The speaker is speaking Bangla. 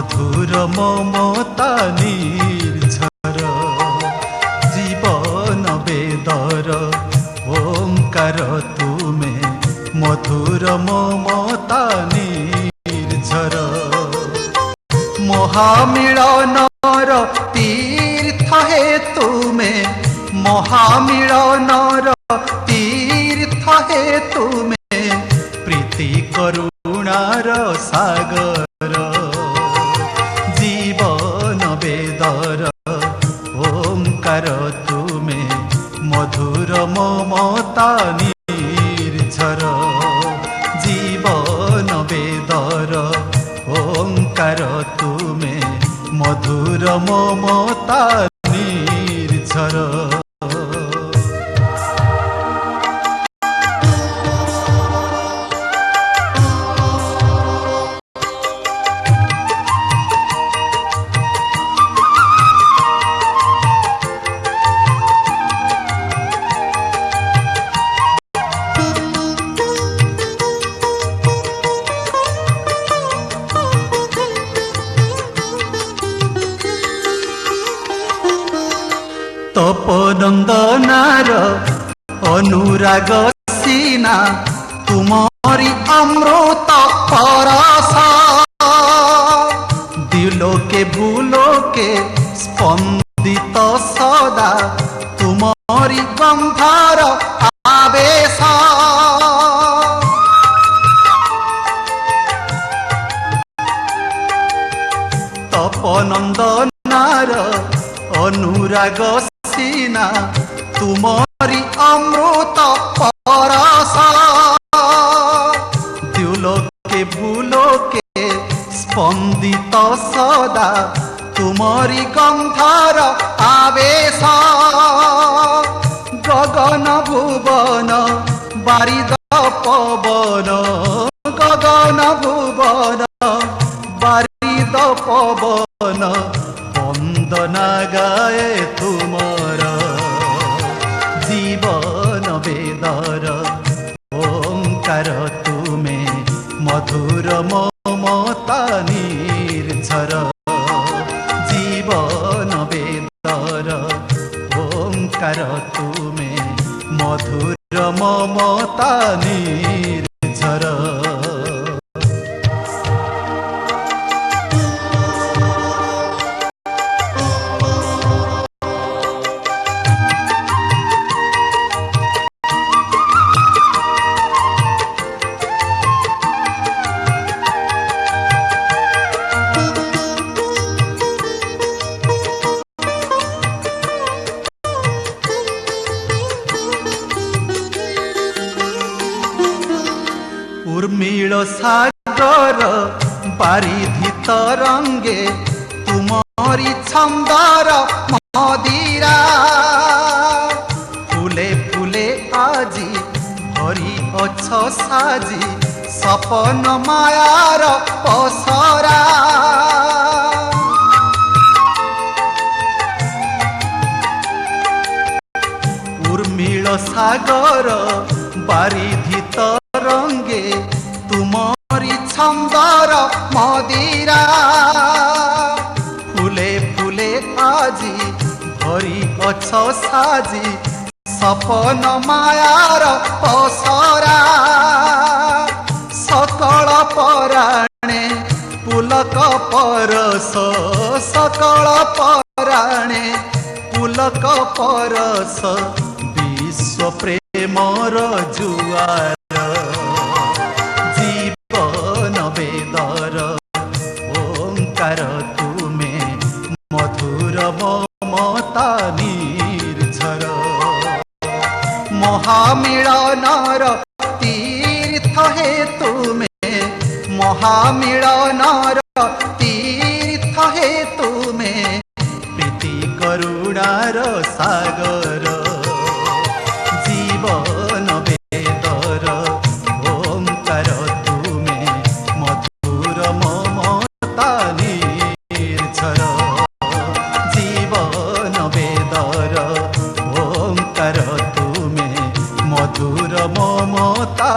মধুর মমতা নির্ঝর জীবন বেদর ওঙ্কার তুমে মধুর মমতা নির্ঝর মহামিলনর তীর্থ হে তুমে মহামিলনর তীর্থ হে তুমে প্রীতি করুণার সাগর জীবন বেদর ওঙ্কার তুমে মধুর মমতা নির্ঝর জীবন বেদর ওঙ্কার তুমে মধুর মমতা নির্ঝর তপনন্দনার অনুরাগ সিনা তুমরি অমৃত পরশ দিলোকে ভুলোকে স্পন্দিত সদা তুমরি গন্ধার আবেশ তপনন্দনার অনুরাগ সিনা তুমরি অমৃত পরশ দিলোকে ভুলোকে স্পন্দিত সদা তুমরি গন্ধার আবেশ গগন ভুবন বারিদ পবন গগন ভুবন বারিদ পবন বন্দনা গায়ে তুমর জীবন বেদর ওঙ্কার তুমে মধুর মমতা নির্ঝর জীবন বেদর ওঙ্কার তুমে মধুর মমতা নির্ঝর উর্মিল সাগর বারিধি তরঙ্গে তুমরি ছন্দর মদিরা ফুলে ফুলে আজি ভরি অছ সাজি সপন মায়ার পসরা উর্মিল সাগর বারিধি তরঙ্গে তুমরি ছন্দর মদিরা ফুলে ফুলে আজি ভরি অছ সাজি সপন মায়ার পসরা সকল পরাণে পুলক পরশ সকল পরাণে পুলক পরশ বিশ্ব প্রেমর জুয়ার জীবন বেদর ওঙ্কার তুমে মধুর মমতা নির্ঝর মহামিলনর তীর্থ হে তুমে মহামিলনর তীর্থ হে তুমে প্রীতি করুণার সাগর জীবন বেদর ওঙ্কার তুমে মধুর মমতা নির্ঝর জীবন বেদর ওঙ্কার তুমে মধুর মমতা